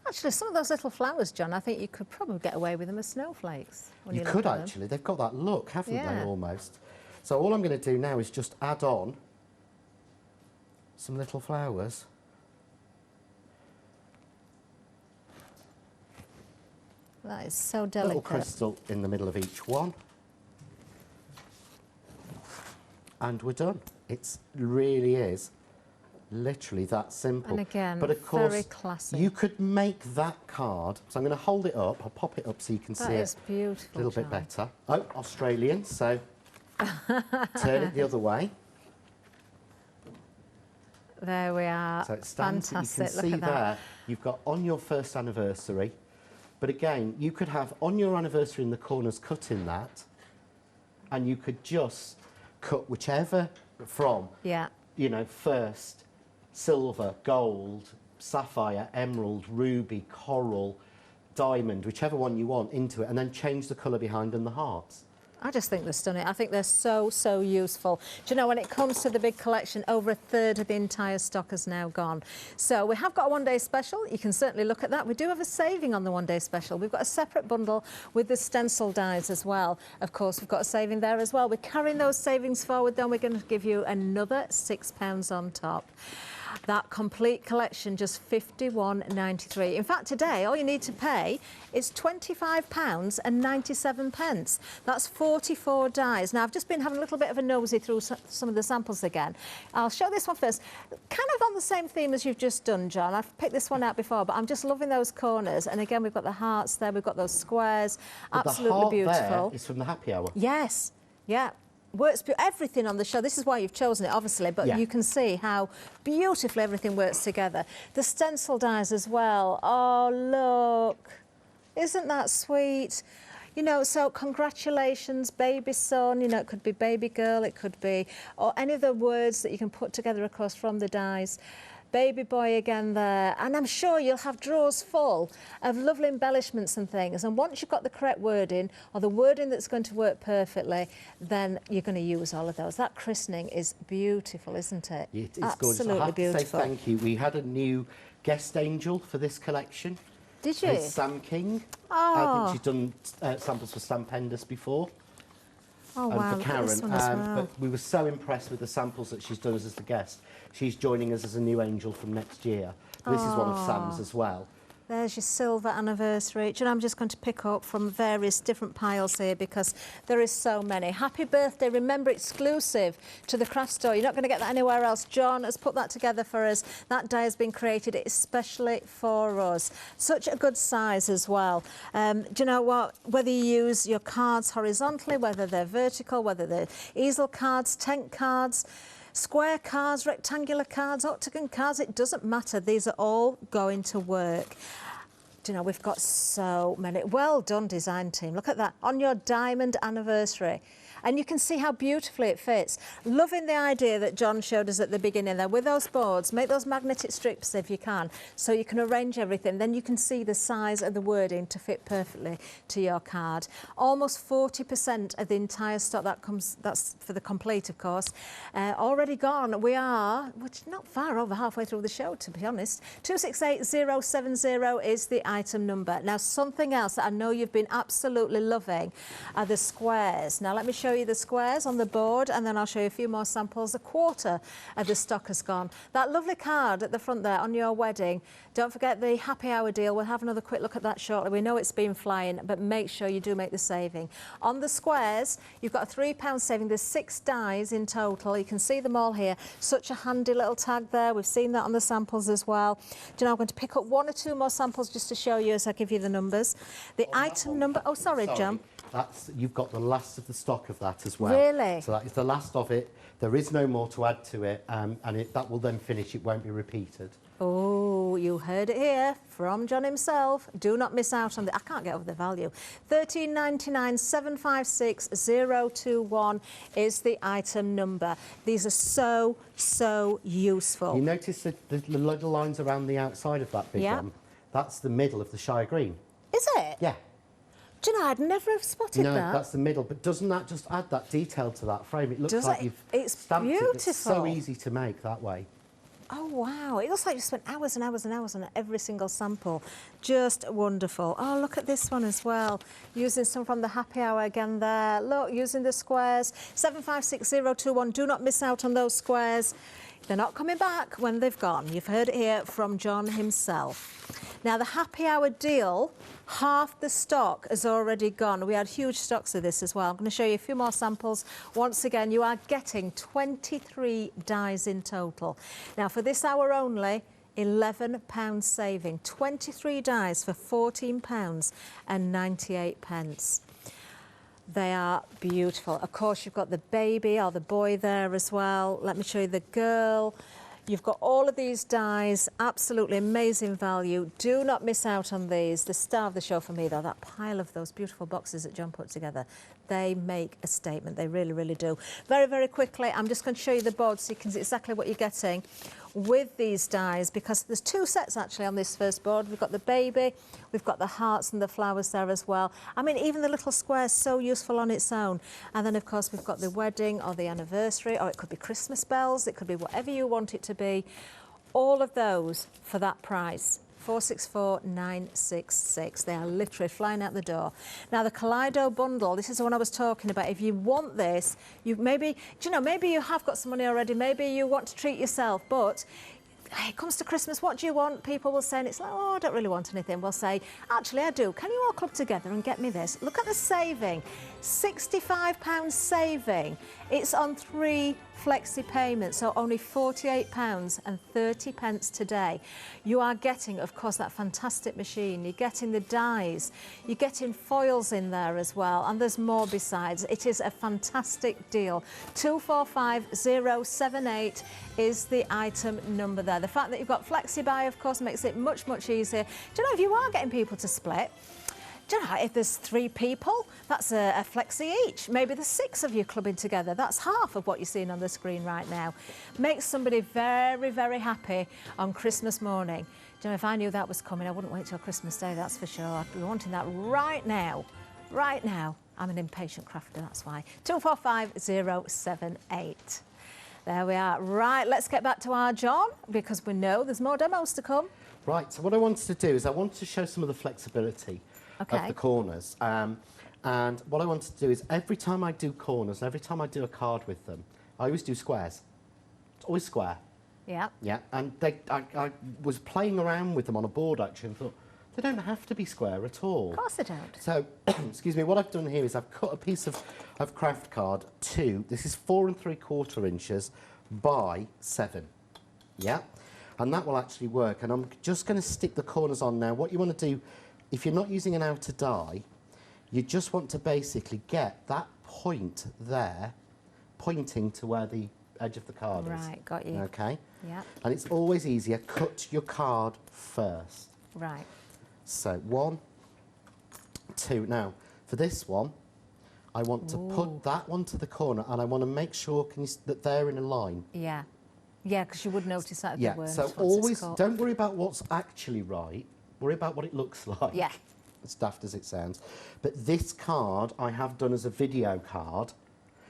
Actually, some of those little flowers, John, I think you could probably get away with them as snowflakes. When You could actually. They've got that look, haven't they, almost? So all I'm going to do now is just add on some little flowers. That is so delicate. Little crystal in the middle of each one. And we're done. It really is literally that simple. And again, but of course, very classic. you could make that card. So I'm going to hold it up. I'll pop it up so you can see it beautiful, a little bit better. Oh, Australian. So turn it the other way. There we are. So it stands. Fantastic. You can see there. You've got on your first anniversary. But again, you could have on your anniversary in the corners cut in that, and you could just cut whichever from, you know, first, silver, gold, sapphire, emerald, ruby, coral, diamond, whichever one you want into it, and then change the colour behind and the hearts. I just think they're stunning. I think they're so, so useful. Do you know, when it comes to the big collection, over 1/3 of the entire stock has now gone. So we have got a one-day special. You can certainly look at that. We do have a saving on the one-day special. We've got a separate bundle with the stencil dies as well. Of course, we've got a saving there as well. We're carrying those savings forward, then we're going to give you another £6 on top. That complete collection, just £51.93. In fact, today, all you need to pay is £25.97. That's 44 dies. Now, I've just been having a little bit of a nosy through some of the samples again. I'll show this one first. Kind of on the same theme as you've just done, John. I've picked this one out before, but I'm just loving those corners. And again, we've got the hearts there. We've got those squares. But absolutely the heart beautiful. there is from the happy hour. Yes. Yeah. Works everything on the show. This is why you've chosen it, obviously, but you can see how beautifully everything works together. The stencil dies as well. Oh, look. Isn't that sweet? You know, so congratulations, baby son. You know, it could be baby girl, it could be, or any of the words that you can put together across from the dies. baby boy again there, and I'm sure you'll have drawers full of lovely embellishments and things, and once you've got the correct wording or the wording that's going to work perfectly, then you're going to use all of those. That christening is beautiful, isn't it? It's absolutely gorgeous. I have beautiful. to say thank you. We had a new guest angel for this collection. Did you? It's Sam King. Oh. I think she's done samples for Stan Penders before. Oh, And wow, for look at Karen. this one as well. But we were so impressed with the samples that she's done as the guest. She's joining us as a new angel from next year. This is one of Sam's as well. There's your silver anniversary. Do you know, I'm just going to pick up from various different piles here because there is so many. Happy birthday, remember, exclusive to the craft store. You're not going to get that anywhere else. John has put that together for us. That die has been created especially for us. Such a good size as well. Do you know what? Whether you use your cards horizontally, whether they're vertical, whether they're easel cards, tent cards, square cards, rectangular cards, octagon cards, it doesn't matter. These are all going to work. Do you know, we've got so many. Well done, design team. Look at that, on your diamond anniversary. And you can see how beautifully it fits. Loving the idea that John showed us at the beginning there. With those boards, make those magnetic strips if you can, so you can arrange everything. Then you can see the size of the wording to fit perfectly to your card. Almost 40% of the entire stock that comes, that's for the complete, of course, already gone. We are, which not far over halfway through the show, to be honest. 268070 is the item number. Now, something else that I know you've been absolutely loving are the squares. Now, let me show you the squares on the board, and then I'll show you a few more samples. A quarter of the stock has gone. That lovely card at the front there on your wedding, don't forget the happy hour deal. We'll have another quick look at that shortly. We know it's been flying, but make sure you do make the saving. On the squares, you've got a £3 saving. There's 6 dies in total. You can see them all here. Such a handy little tag there. We've seen that on the samples as well. Do you know, I'm going to pick up 1 or 2 more samples just to show you as I give you the numbers. The item number, oh, sorry, John. You've got the last of the stock of that as well. Really? So that is the last of it. There is no more to add to it, and that will then finish. It won't be repeated. Oh, you heard it here from John himself. Do not miss out on the, I can't get over the value. £13.99 756 021 is the item number. These are so useful. You notice the little lines around the outside of that big one? That's the middle of the Shire Green. Is it? Yeah. Do you know, I'd never have spotted that. No, that's the middle, but doesn't that just add that detail to that frame? It looks Does like it? you've It's stamped beautiful. it. It's so easy to make that way. Oh, wow. It looks like you spent hours and hours and hours on every single sample. Just wonderful. Oh, look at this one as well. Using some from the happy hour again there. Look, using the squares. 756021. Do not miss out on those squares. They're not coming back when they've gone. You've heard it here from John himself. Now, the happy hour deal, half the stock has already gone. We had huge stocks of this as well. I'm going to show you a few more samples. Once again, you are getting 23 dies in total. Now, for this hour only, £11 saving. 23 dies for £14.98. They are beautiful. Of course, you've got the baby or the boy there as well. Let me show you the girl. You've got all of these dies, absolutely amazing value. Do not miss out on these. The star of the show for me, though, that pile of those beautiful boxes that John put together, they make a statement. They really, really do. Very, very quickly, I'm just going to show you the board so you can see exactly what you're getting with these dies, because there's 2 sets actually on this first board. We've got the baby, we've got the hearts and the flowers there as well. I mean, even the little square is so useful on its own. And then, of course, we've got the wedding or the anniversary, or it could be Christmas bells, it could be whatever you want it to be. All of those for that price. 464966. They are literally flying out the door. Now, the Kaleido bundle, this is the one I was talking about. If you want this, you maybe, do you know, maybe you have got some money already, maybe you want to treat yourself, but it comes to Christmas, what do you want? People will say, and it's like, oh, I don't really want anything. We'll say, actually, I do. Can you all club together and get me this? Look at the saving. £65 saving. It's on 3 flexi payments, so only £48.30 today. You are getting, of course, that fantastic machine. You're getting the dies. You're getting foils in there as well, and there's more besides. It is a fantastic deal. 245078 is the item number there. The fact that you've got flexi buy, of course, makes it much, much easier. Do you know, if you are getting people to split, Do you know, if there's 3 people, that's a flexi each. Maybe there's 6 of you clubbing together. That's half of what you're seeing on the screen right now. Makes somebody very, very happy on Christmas morning. Do you know, if I knew that was coming, I wouldn't wait till Christmas Day, that's for sure. I'd be wanting that right now. Right now. I'm an impatient crafter, that's why. 245078. There we are. Right, let's get back to our John, because we know there's more demos to come. Right, so what I wanted to do is I wanted to show some of the flexibility of the corners. And what I wanted to do is every time I do corners, and every time I do a card with them, I always do squares. It's always square. Yeah. Yeah, and I was playing around with them on a board actually and thought, they don't have to be square at all. Of course they don't. So, excuse me, what I've done here is I've cut a piece of craft card this is 4 3/4 inches by 7. Yeah, and that will actually work. And I'm just going to stick the corners on now. What you want to do, if you're not using an outer die, you just want to basically get that point there, pointing to where the edge of the card is. Right, got you. Okay. Yeah. And it's always easier, cut your card first. Right. So 1, 2. Now, for this one, I want to put that one to the corner, and I want to make sure that they're in a line. Yeah. Yeah, because you would notice that if Yeah, they weren't. so always don't worry about what's actually right, worry about what it looks like. Yeah. As daft as it sounds. But this card I have done as a video card.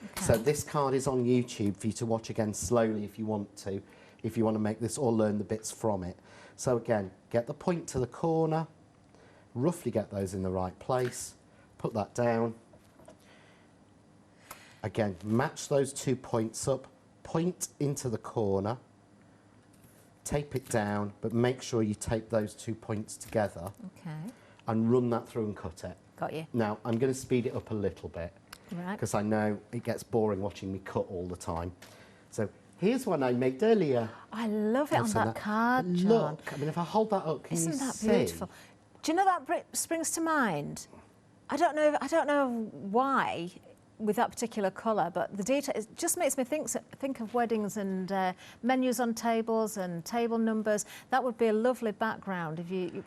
Okay. So this card is on YouTube for you to watch again slowly if you want to make this or learn the bits from it. So again, get the point to the corner, roughly get those in the right place, put that down. Again, match those 2 points up, point into the corner, tape it down, but make sure you tape those 2 points together. Okay. And run that through and cut it. Got you. Now, I'm going to speed it up a little bit. Right. Because I know it gets boring watching me cut all the time. So here's one I made earlier. I love it on that card, John. Look, I mean, if I hold that up, can you see? Isn't that beautiful? Do you know that springs to mind? I don't know why with that particular colour, but the detail it just makes me think of weddings and menus on tables and table numbers. That would be a lovely background if you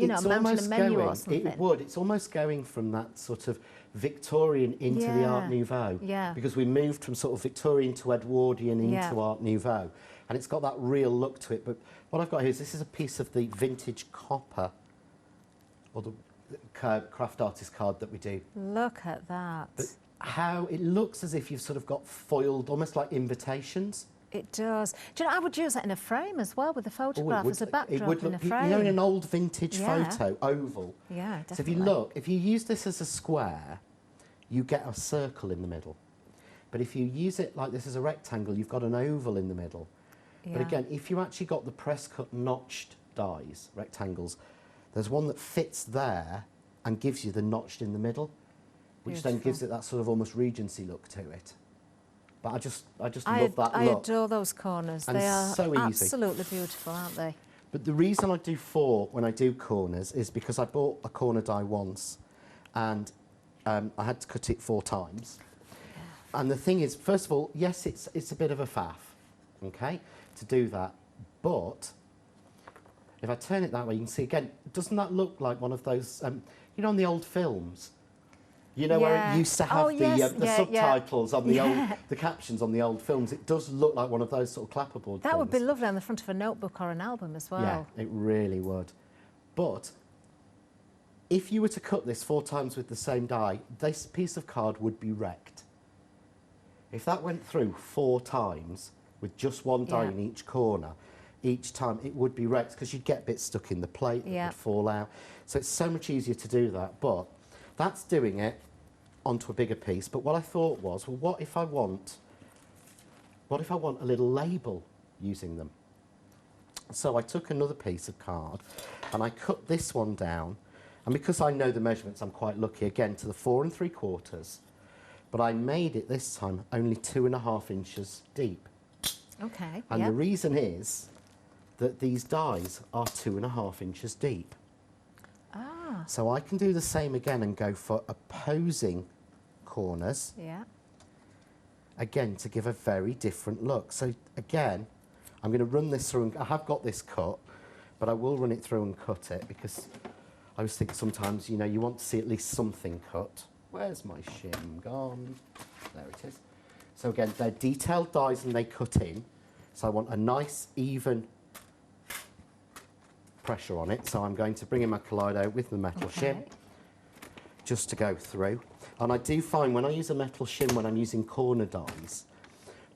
know, mounting a menu or something. It would. It's almost going from that sort of Victorian into the Art Nouveau. Yeah. Because we moved from sort of Victorian to Edwardian into Art Nouveau. And it's got that real look to it. But what I've got here is this is a piece of the vintage copper, or the craft artist card that we do. Look at that. But how it looks as if you've sort of got foiled, almost like invitations. It does. Do you know, I would use that in a frame as well with a photograph as a backdrop it would look, in a frame. You know, in an old vintage photo, oval. Yeah, definitely. So if you look, if you use this as a square, you get a circle in the middle. But if you use it like this as a rectangle, you've got an oval in the middle. Yeah. But again, if you actually got the press cut notched dies, rectangles, there's one that fits there and gives you the notched in the middle, which then gives it that sort of almost Regency look to it. But I just love that look. I adore those corners. And they are so easy. Absolutely beautiful, aren't they? But the reason I do 4 when I do corners is because I bought a corner die once and I had to cut it 4 times. Yeah. And the thing is, first of all, yes, it's a bit of a faff, okay, to do that. But if I turn it that way, you can see, again, doesn't that look like one of those, you know, on the old films? You know, where it used to have the subtitles on the captions on the old films. It does look like one of those sort of clapperboard That things. would be lovely on the front of a notebook or an album as well. Yeah, it really would. But if you were to cut this 4 times with the same die, this piece of card would be wrecked. If that went through 4 times with just one die in each corner, each time it would be wrecked because you'd get bits stuck in the plate that would fall out. So it's so much easier to do that. But that's doing it onto a bigger piece. But what I thought was, well, what if I want a little label using them? So I took another piece of card and I cut this one down. And because I know the measurements, I'm quite lucky, again, to the 4 3/4. But I made it this time only 2.5 inches deep. Okay. And the reason is that these dies are 2.5 inches deep. Ah. So I can do the same again and go for opposing corners. Yeah. Again, to give a very different look. So again, I'm going to run this through, and I have got this cut, but I will run it through and cut it because I always think sometimes, you know, you want to see at least something cut. Where's my shim gone? There it is. So again, they're detailed dies and they cut in. So I want a nice, even pressure on it. So I'm going to bring in my Kaleido with the metal shim just to go through. And I do find when I use a metal shim, when I'm using corner dies,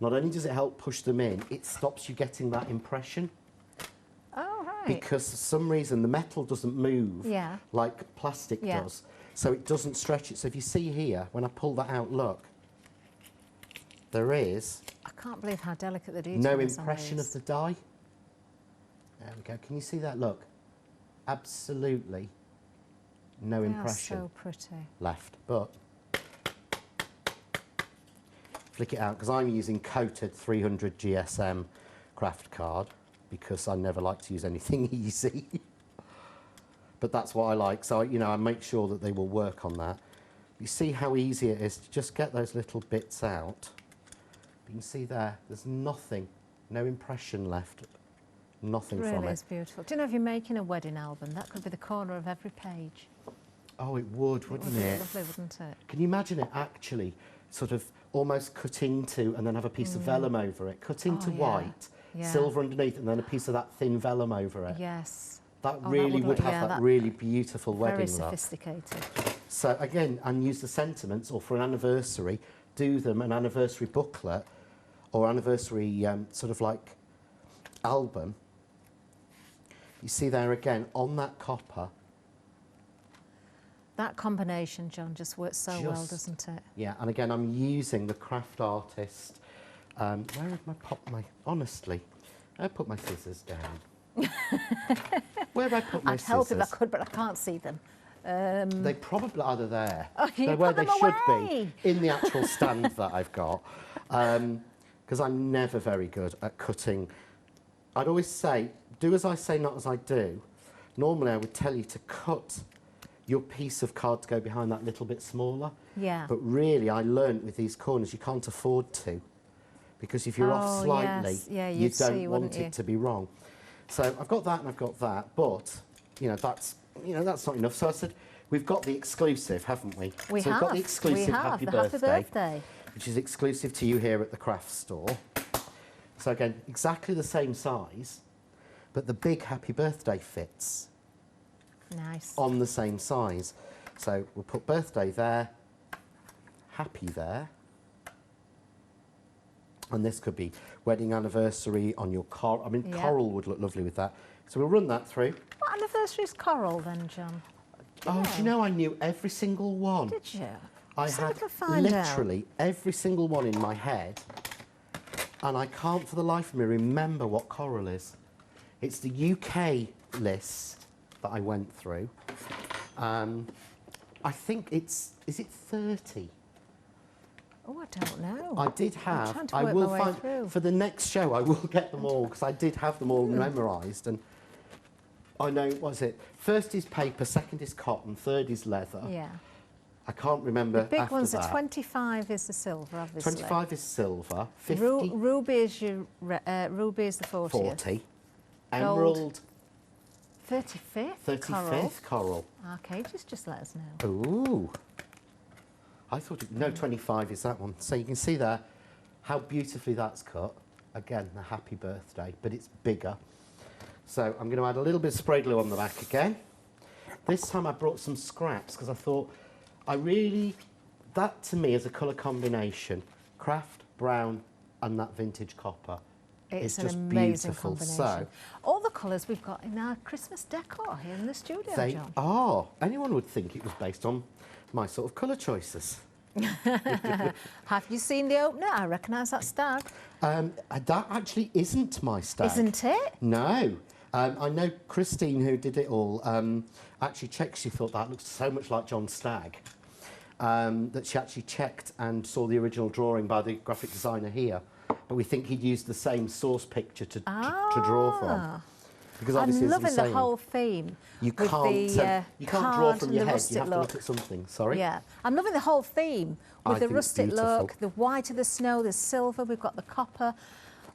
not only does it help push them in, it stops you getting that impression. Oh, right. Because for some reason the metal doesn't move like plastic does. So it doesn't stretch it. So if you see here, when I pull that out, look, there is... I can't believe how delicate the detail no is impression of the die. There we go. Can you see that? Look. Absolutely no impression so pretty. left. But flick it out, because I'm using coated 300 GSM craft card because I never like to use anything easy. But that's what I like. So, you know, I make sure that they will work on that. You see how easy it is to just get those little bits out. You can see there's nothing, no impression left, nothing from it. It really is beautiful. Do you know, if you're making a wedding album, that could be the corner of every page. Oh, it would, wouldn't it? Lovely, wouldn't it? Can you imagine it actually sort of almost cut into and then have a piece of vellum over it, cut into white, silver underneath, and then a piece of that thin vellum over it? Yes. That really would have that really beautiful wedding look. Very sophisticated. So again, and use the sentiments, or for an anniversary, do them an anniversary booklet or anniversary sort of like album. You see there again, on that copper. That combination, John, just works so well, doesn't it? Yeah, and again, I'm using the craft artist. Where have I put my, honestly, I put my scissors down. Where have I put my scissors? I'd help if I could, but I can't see them. They probably are there. Oh, they're where they should be, in the actual stand that I've got. Because I'm never very good at cutting. I'd always say, do as I say, not as I do. Normally, I would tell you to cut your piece of card to go behind that little bit smaller. Yeah. But really, I learnt with these corners, you can't afford to. Because if you're off slightly, you don't want it to be wrong. So I've got that and I've got that, but that's not enough. So I said, we've got the exclusive, haven't we? We've got the exclusive Happy Birthday, which is exclusive to you here at the craft store. So again, exactly the same size, but the big Happy Birthday fits. Nice. On the same size. So we'll put birthday there, happy there. And this could be wedding anniversary on your coral. I mean, coral would look lovely with that. So we'll run that through. What anniversary is coral then, John? Do you know I knew every single one? Did you? I had literally every single one in my head, and I can't for the life of me remember what coral is. It's the UK list that I went through. I think is it 30? Oh, I don't know. I did have. I will find for the next show. I will get them all because I did have them all memorised, and I know what is it. First is paper, second is cotton, third is leather. Yeah. I can't remember. The big after ones that. are 25 is the silver, obviously. 25 is silver. 50. Ruby is your ruby is the 40th. 40. Emerald. 35th. 35th coral. Okay, just let us know. Ooh. I thought no, 25 is that one. So you can see there how beautifully that's cut. Again, the Happy Birthday, but it's bigger. So I'm going to add a little bit of spray glue on the back again. This time I brought some scraps because I thought that to me is a colour combination. Craft, brown and that vintage copper. It's just an amazing beautiful. combination. So, all the colours we've got in our Christmas decor here in the studio, they John. are. Anyone would think it was based on my sort of colour choices. Have you seen the opener? I recognise that stag. That actually isn't my stag. Isn't it? No. I know Christine, who did it all, actually checked. She thought that looked so much like John Stagg that she actually checked and saw the original drawing by the graphic designer here. But we think he'd used the same source picture to draw from. Because obviously, I'm loving as I'm saying, the whole theme. You can't draw from your head. You have to look at something. Sorry. Yeah, I'm loving the whole theme with the rustic beautiful. look, the white of the snow, the silver. We've got the copper.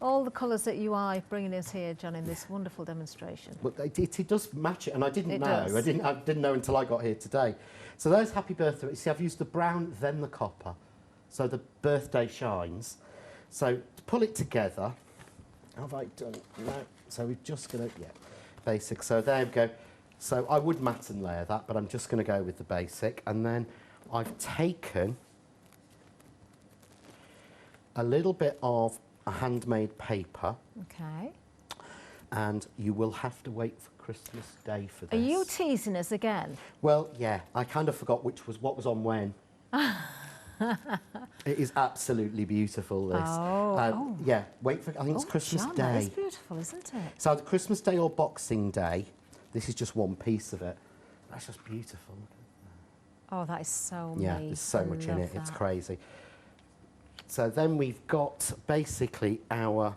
all the colours that you are bringing us here, John, in this wonderful demonstration. But it does match it, and I didn't It know. does. I didn't know until I got here today. So those happy birthday. See, I've used the brown, then the copper, so the birthday shines. So to pull it together, have I done? No. So we're just gonna basic. So there we go. So I would mat and layer that, but I'm just going to go with the basic, and then I've taken a little bit of a handmade paper. Okay. And you will have to wait for Christmas Day for this. Are you teasing us again? Well, yeah, I kind of forgot what was on when. It is absolutely beautiful, this. Oh. Yeah, wait for, I think it's Christmas John, Day. that is beautiful, isn't it? So either Christmas Day or Boxing Day. This is just one piece of it. That's just beautiful. Oh, that is so Yeah, me. there's so I much in love it, it's that. crazy. So then we've got basically our...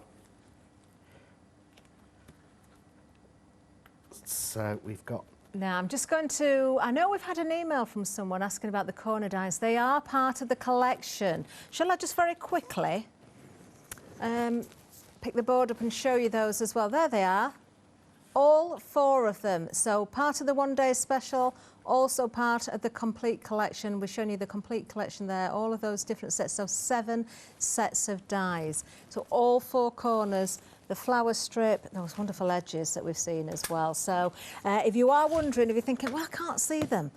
So we've got... Now, I'm just going to... I know we've had an email from someone asking about the corner dies. They are part of the collection. Shall I just very quickly pick the board up and show you those as well? There they are. All 4 of them. So part of the one-day special, also part of the complete collection. We're showing you the complete collection there, all of those different sets. So 7 sets of dies. So all 4 corners, the flower strip, those wonderful edges that we've seen as well. So if you are wondering, if you're thinking, well, I can't see them,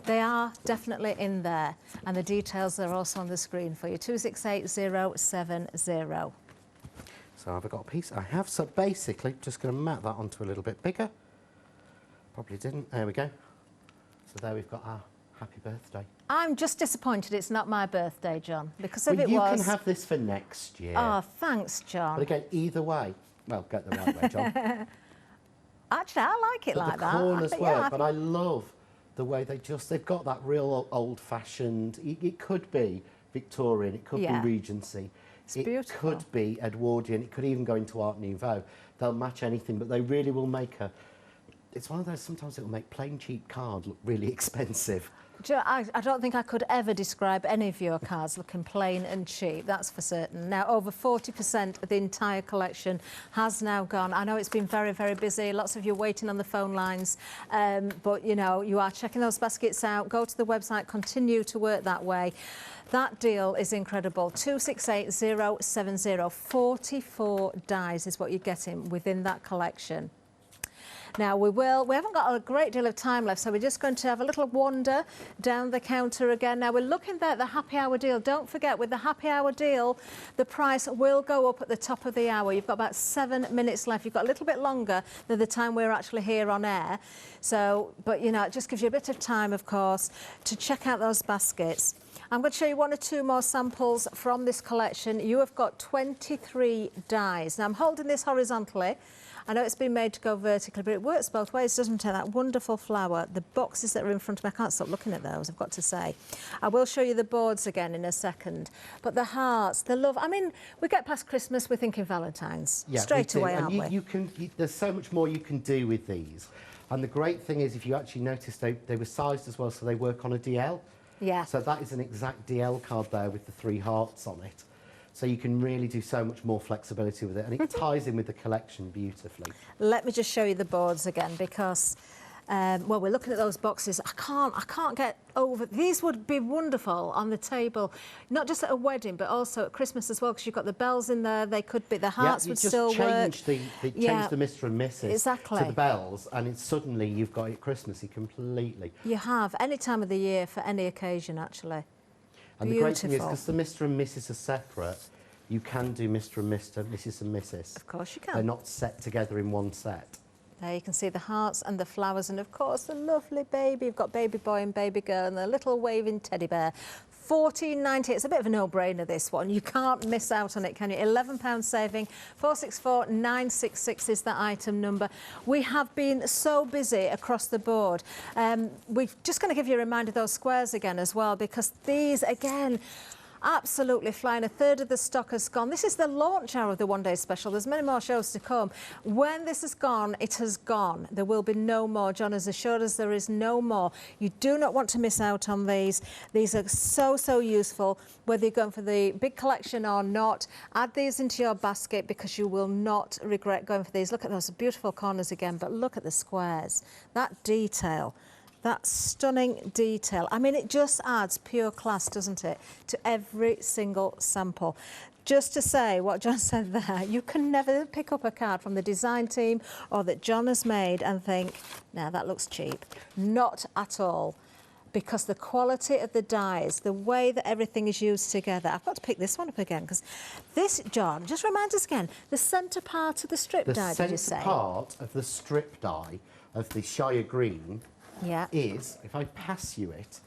they are definitely in there. And the details are also on the screen for you, 268070. So I've got a piece. I have, so basically, just going to mat that onto a little bit bigger. Probably didn't. There we go. So there we've got our happy birthday. I'm just disappointed it's not my birthday, John, because if Well, it you was... can have this for next year. Oh, thanks, John. But again, either way, well, get the right way, John. Actually, I like it But like the that. corners think, work, but I love the way they've got that real old-fashioned, it could be Victorian, it could be Regency. It's it beautiful. could be Edwardian, it could even go into Art Nouveau. They'll match anything, but they really will make it's one of those, sometimes it will make plain cheap card look really expensive. I don't think I could ever describe any of your cards looking plain and cheap, that's for certain. Now, over 40% of the entire collection has now gone. I know it's been very, very busy. Lots of you waiting on the phone lines. But, you know, you are checking those baskets out. Go to the website, continue to work that way. That deal is incredible. 268070. 44 dies is what you're getting within that collection. Now we haven't got a great deal of time left, so we're just going to have a little wander down the counter again. Now we're looking there at the happy hour deal. Don't forget, with the happy hour deal, the price will go up at the top of the hour. You've got about 7 minutes left. You've got a little bit longer than the time we're actually here on air. So, but you know, it just gives you a bit of time, of course, to check out those baskets. I'm going to show you 1 or 2 more samples from this collection. You have got 23 dies. Now I'm holding this horizontally. I know it's been made to go vertically, but it works both ways, doesn't it? That wonderful flower, the boxes that are in front of me, I can't stop looking at those, I've got to say. I will show you the boards again in a second. But the hearts, the love, I mean, we get past Christmas, we're thinking Valentine's. Yeah, straight away, and aren't we? There's so much more you can do with these. And the great thing is, if you actually notice, they were sized as well, so they work on a DL. Yeah. So that is an exact DL card there with the 3 hearts on it. So you can really do so much more flexibility with it, and it ties in with the collection beautifully. Let me just show you the boards again, because well, we're looking at those boxes. I can't get over. These would be wonderful on the table, not just at a wedding, but also at Christmas as well, because you've got the bells in there. They could be, the hearts would still work. Change the Mr. and Mrs. Exactly. to the bells, and it's suddenly you've got it Christmassy completely. You have any time of the year for any occasion, actually. And the great thing is, because the Mr. and Mrs. are separate, you can do Mr. and Mr., Mrs. and Mrs. Of course you can. They're not set together in one set. There you can see the hearts and the flowers, and of course the lovely baby. You've got baby boy and baby girl and the little waving teddy bear. £14.90. It's a bit of a no-brainer, this one. You can't miss out on it, can you? £11 saving. 464966 is the item number. We have been so busy across the board. We're just going to give you a reminder of those squares again as well, because these, again, absolutely flying. A third of the stock has gone. This is the launch hour of the one-day special. There's many more shows to come. When this is gone, it has gone. There will be no more. John has assured us there is no more. You do not want to miss out on these. These are so useful, whether you're going for the big collection or not. Add these into your basket because you will not regret going for these. Look at those beautiful corners again, but look at the squares. That detail. That stunning detail. I mean, it just adds pure class, doesn't it, to every single sample. Just to say what John said there, you can never pick up a card from the design team or that John has made and think, no, that looks cheap. Not at all. Because the quality of the dies, the way that everything is used together. I've got to pick this one up again because this, John, just reminds us again, the centre part of the strip die, did you say? The centre part of the strip die of the Shire Green is, if I pass you it,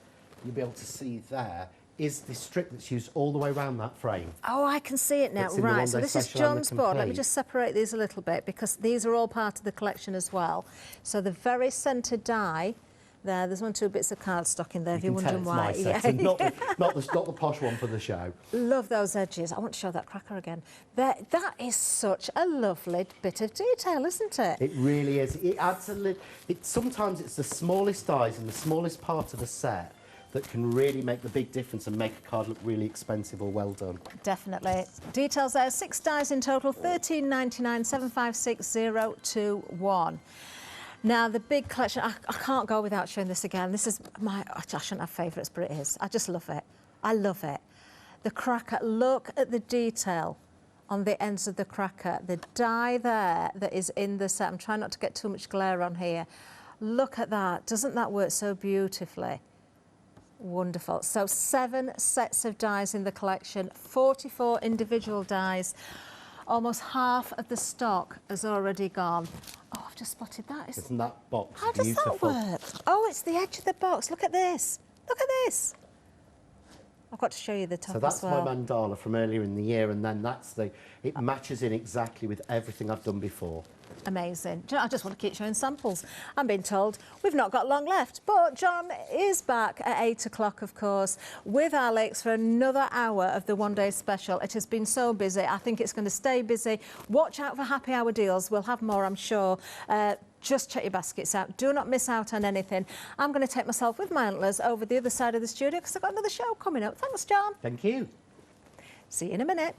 you'll be able to see there, is the strip that's used all the way around that frame. Oh, I can see it now. Right, so this is John's board. Let me just separate these a little bit because these are all part of the collection as well. So the very centre die, there's 1 or 2 bits of cardstock in there if you're wondering why. Not the posh one for the show. Love those edges. I want to show that cracker again. That is such a lovely bit of detail, isn't it? It really is. It adds a little. Sometimes it's the smallest dies in the smallest part of the set that can really make the big difference and make a card look really expensive or well done. Definitely. Details there, 6 dies in total, $13.99, 756021. Now, the big collection, I can't go without showing this again. This is I shouldn't have favourites, but it is. I just love it. I love it. The cracker, look at the detail on the ends of the cracker. The die there that is in the set. I'm trying not to get too much glare on here. Look at that. Doesn't that work so beautifully? Wonderful. So 7 sets of dies in the collection, 44 individual dies. Almost half of the stock has already gone. Oh, I've just spotted that. Isn't that box How does that work? Oh, it's the edge of the box. Look at this. Look at this. I've got to show you the top as well. So that's my mandala from earlier in the year, and then it matches in exactly with everything I've done before. Amazing. Do you know, I just want to keep showing samples. I'm being told we've not got long left, but John is back at 8 o'clock, of course, with Alex for another hour of the one-day special. It has been so busy. I think it's going to stay busy. Watch out for happy hour deals. We'll have more, I'm sure. Just check your baskets out. Do not miss out on anything. I'm going to take myself with my antlers over the other side of the studio because I've got another show coming up. Thanks, John. Thank you. See you in a minute.